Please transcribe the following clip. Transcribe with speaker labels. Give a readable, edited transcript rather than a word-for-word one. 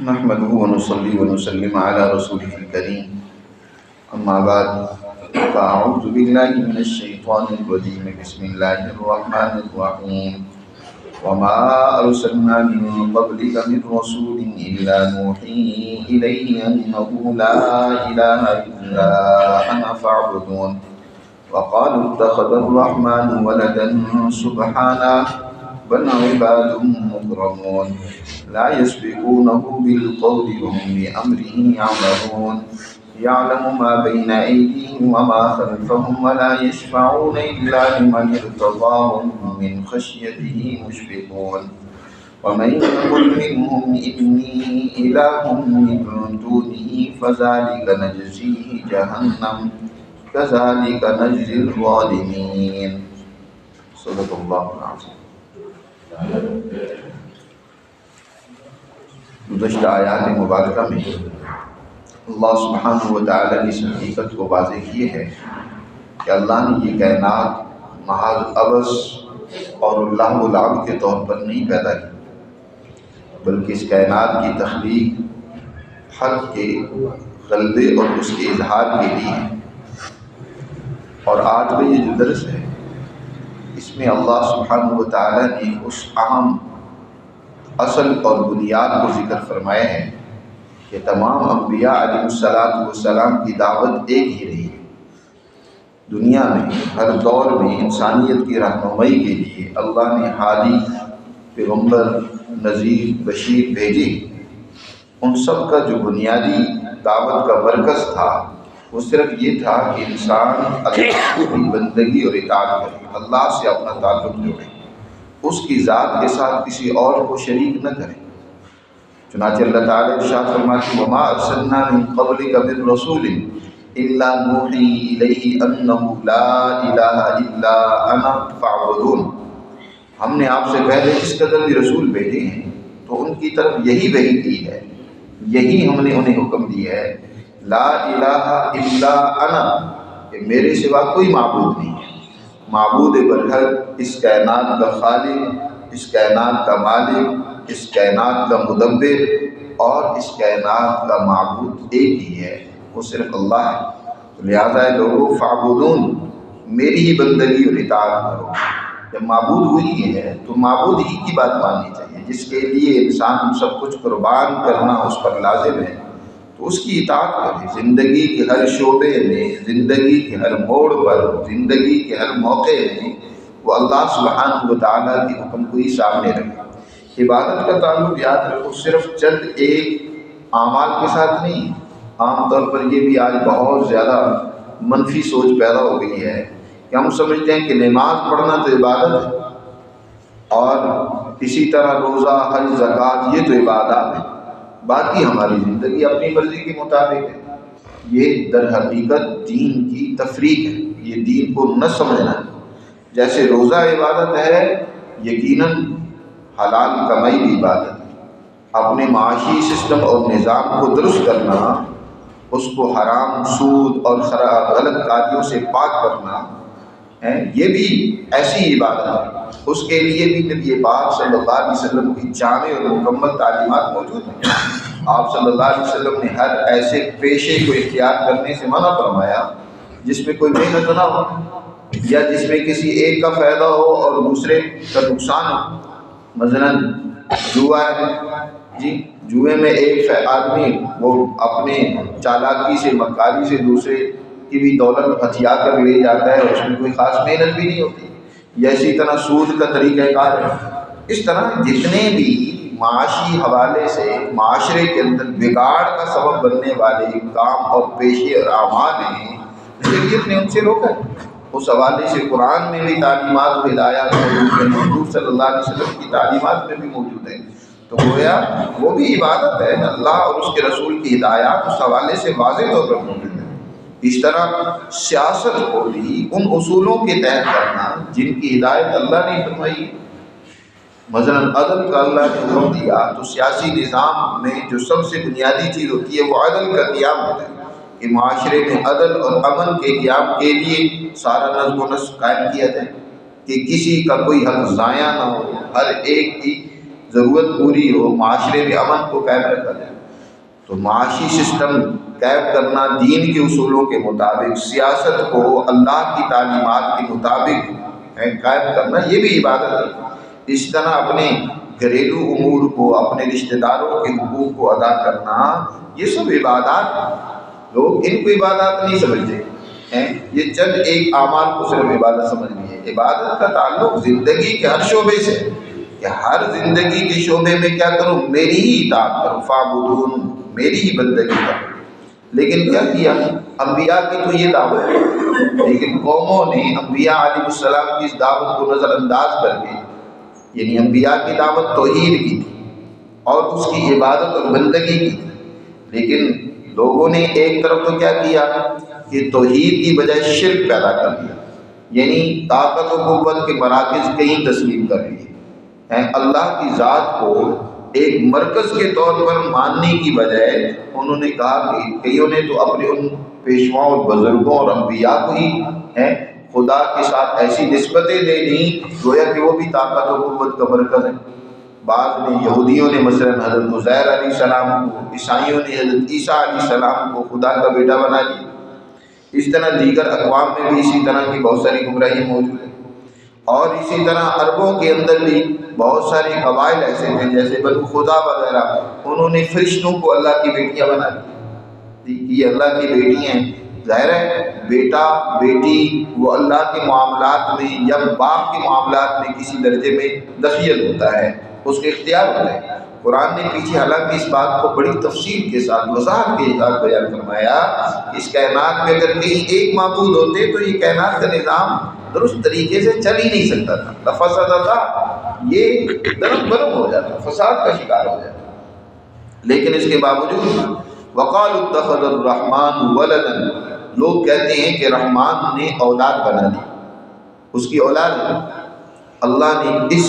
Speaker 1: نحمده ونصلي ونسلم على رسوله الكريم أما بعد فأعوذ بالله من الشيطان الرجيم بسم الله الرحمن الرحيم وما أرسلنا من قبلك من رسول إلا نوحي إليه أنه لا إله إلا أنا فاعبدون وقالوا اتخذ الرحمن ولدا سبحانه بل عباد مكرمون لا يسبقونه بالقول وهم بأمره يعملون يعلم ما بين أيديهم وما خلفهم ولا يشفعون إلا لمن ارتضى وهم من خشيته مشفقون ومن يقل منهم إني إله من دونه فذلك نجزيه جهنم كذلك نجزي الظالمين صدق اللہ العظیم۔ گزشتہ آیات مبارکہ میں اللہ سبحانہ و تعالیٰ نے اس حقیقت کو واضح کیے ہے کہ اللہ نے یہ کائنات محض عبث اور اللہ و لعب کے طور پر نہیں پیدا کی، بلکہ اس کائنات کی تخلیق حق کے غلبے اور اس کے اظہار کے لیے ہے۔ اور آج کا یہ جو درس ہے اس میں اللہ سبحانہ و تعالیٰ نے اس اہم اصل اور بنیاد کو ذکر فرمایا ہے کہ تمام انبیاء علیہ السلام کی دعوت ایک ہی رہی ہے۔ دنیا میں ہر دور میں انسانیت کی رہنمائی کے لیے اللہ نے ہادی، پیغمبر، نذیر، بشیر بھیجے۔ ان سب کا جو بنیادی دعوت کا مرکز تھا وہ صرف یہ تھا کہ انسان اللہ کی بندگی اور اطاعت کرے، اللہ سے اپنا تعلق جوڑے، اس کی ذات کے ساتھ کسی اور کو شریک نہ کرے۔ چنانچہ اللہ تعالیٰ ارشاد فرماتے ہیں وَمَا أَرْسَلْنَا مِن قَبْلِكَ مِن رَّسُولٍ إِلَّا نُوحِي إِلَيْهِ أَنَّهُ لَا إِلَٰهَ إِلَّا أَنَا فَاعْبُدُونِ۔ ہم نے آپ سے پہلے جس قدر بھی رسول بھیجے ہیں تو ان کی طرف یہی وحی کی ہے، یہی ہم نے انہیں حکم دیا ہے لا الہ الا انا، کہ میرے سوا کوئی معبود نہیں ہے۔ معبود برحق اس کائنات کا خالق، اس کائنات کا مالک، اس کائنات کا مدبر اور اس کائنات کا معبود ایک ہی ہے، وہ صرف اللہ ہے۔ لہذا لوگوں فاعبدون، میری ہی بندگی اور اطاعت کرو۔ جب معبود وہی ہے تو معبود ہی کی بات ماننی چاہیے، جس کے لیے انسان سب کچھ قربان کرنا اس پر لازم ہے تو اس کی اطاعت کرے۔ زندگی کے ہر شعبے میں، زندگی کے ہر موڑ پر، زندگی کے ہر موقع میں وہ اللہ سبحانہ و تعالیٰ کے حکم کو ہی سامنے رکھے۔ عبادت کا تعلق یاد رکھو صرف چند ایک اعمال کے ساتھ نہیں۔ عام طور پر یہ بھی آج بہت زیادہ منفی سوچ پیدا ہو گئی ہے کہ ہم سمجھتے ہیں کہ نماز پڑھنا تو عبادت ہے اور اسی طرح روزہ، حج، زکوٰۃ یہ تو عبادات ہیں، باقی ہماری زندگی اپنی مرضی کے مطابق ہے۔ یہ در حقیقت دین کی تفریق ہے، یہ دین کو نہ سمجھنا ہے۔ جیسے روزہ عبادت ہے، یقیناً حلال کمائی بھی عبادت ہے۔ اپنے معاشی سسٹم اور نظام کو درست کرنا، اس کو حرام، سود اور غلط کاریوں سے پاک کرنا ہے، یہ بھی ایسی عبادت ہے۔ اس کے لیے بھی نبی پاک صلی اللہ علیہ وسلم کی جامع اور مکمل تعلیمات موجود ہیں۔ آپ صلی اللہ علیہ وسلم نے ہر ایسے پیشے کو اختیار کرنے سے منع فرمایا جس میں کوئی محنت نہ ہو یا جس میں کسی ایک کا فائدہ ہو اور دوسرے کا نقصان ہو۔ مثلاً جوا ہے، جوئے میں ایک آدمی وہ اپنے چالاکی سے، مکاری سے دوسرے کی بھی دولت ہتھیا کر لے جاتا ہے، اس میں کوئی خاص محنت بھی نہیں ہوتی، یا اسی طرح سود کا طریقہ کار ہے۔ اس طرح جتنے بھی معاشی حوالے سے معاشرے کے اندر بگاڑ کا سبب بننے والے کام اور پیشے اور اعمال ہیں، شریعت نے ان سے روکا ہے۔ اس حوالے سے قرآن میں بھی تعلیمات و ہدایات موجود ہیں، حضور صلی اللہ علیہ وسلم کی تعلیمات میں بھی موجود ہیں۔ تو گویا وہ بھی عبادت ہے، اللہ اور اس کے رسول کی ہدایات اس حوالے سے واضح طور پر موجود ہے۔ اس طرح سیاست کو بھی ان اصولوں کے تحت کرنا جن کی ہدایت اللہ نے فرمائی۔ مثلاً عدل کا اللہ نے حکم دیا تو سیاسی نظام میں جو سب سے بنیادی چیز ہوتی ہے وہ عدل کا قیام ہوتا ہے، کہ معاشرے میں عدل اور امن کے قیام کے لیے سارا نظم و نسق قائم کیا جائے کہ کسی کا کوئی حق ضائع نہ ہو، ہر ایک کی ضرورت پوری ہو، معاشرے میں امن کو قائم رکھا جائے، تو معاشی سسٹم قائم کرنا دین کے اصولوں کے مطابق، سیاست کو اللہ کی تعلیمات کے مطابق قائم کرنا، یہ بھی عبادت ہے۔ اس طرح اپنے گھریلو امور کو، اپنے رشتہ داروں کے حقوق کو ادا کرنا، یہ سب عبادات، لوگ ان کو عبادات نہیں سمجھتے ہیں، یہ چند ایک اعمال کو صرف عبادت سمجھ لیے۔ عبادت کا تعلق زندگی کے ہر شعبے سے، کہ ہر زندگی کے شعبے میں کیا کروں؟ میری ہی اطاعت کروں، فاعبدون، میری ہی بندگی کروں۔ لیکن کیا کیا؟ انبیاء کی تو یہ دعوت ہے، لیکن قوموں نے انبیاء علیہ السلام کی اس دعوت کو نظر انداز کر کے، یعنی انبیاء کی دعوت توحید کی تھی اور اس کی عبادت اور بندگی کی تھی، لیکن لوگوں نے ایک طرف تو کیا کیا کہ توحید کی بجائے شرک پیدا کر دیا، یعنی طاقت و قوت کے مراکز کہیں تسلیم کر لیے ہیں، اللہ کی ذات کو ایک مرکز کے طور پر ماننے کی بجائے انہوں نے کہا کہ کئیوں نے تو اپنے ان پیشواؤں اور بزرگوں اور انبیاء کو ہی خدا کے ساتھ ایسی نسبتیں دے دیں گویا کہ وہ بھی طاقت و قوت کا مرکز ہے۔ بعض نے، یہودیوں نے مثلا حضرت عزیر علیہ السلام کو، عیسائیوں نے حضرت عیسیٰ علیہ السلام کو خدا کا بیٹا بنا لیا۔ اس طرح دیگر اقوام میں بھی اسی طرح کی بہت ساری گمراہیاں موجود ہیں، اور اسی طرح عربوں کے اندر بھی بہت سارے قبائل ایسے ہیں جیسے بنو خدا وغیرہ، انہوں نے فرشتوں کو اللہ کی بیٹیاں بنا دی، یہ اللہ کی بیٹی ہیں۔ ظاہر ہے بیٹا بیٹی وہ اللہ کے معاملات میں یا باپ کے معاملات میں کسی درجے میں دخیل ہوتا ہے، اس کے اختیار ہوتا ہے۔ قرآن نے پیچھے حالانکہ اس بات کو بڑی تفصیل کے ساتھ، وضاحت کے ساتھ بیان فرمایا، اس کائنات میں اگر کہیں ایک معبود ہوتے تو یہ کائنات کا نظام درست طریقے سے چل ہی نہیں سکتا تھا، لفسد تھا، یہ درم برم ہو جاتا، فساد کا شکار ہو جاتا۔ لیکن اس کے باوجود وقالوا اتخذ الرحمن ولدا، لوگ کہتے ہیں کہ رحمان نے اولاد بنا لی، اس کی اولاد۔ اللہ نے اس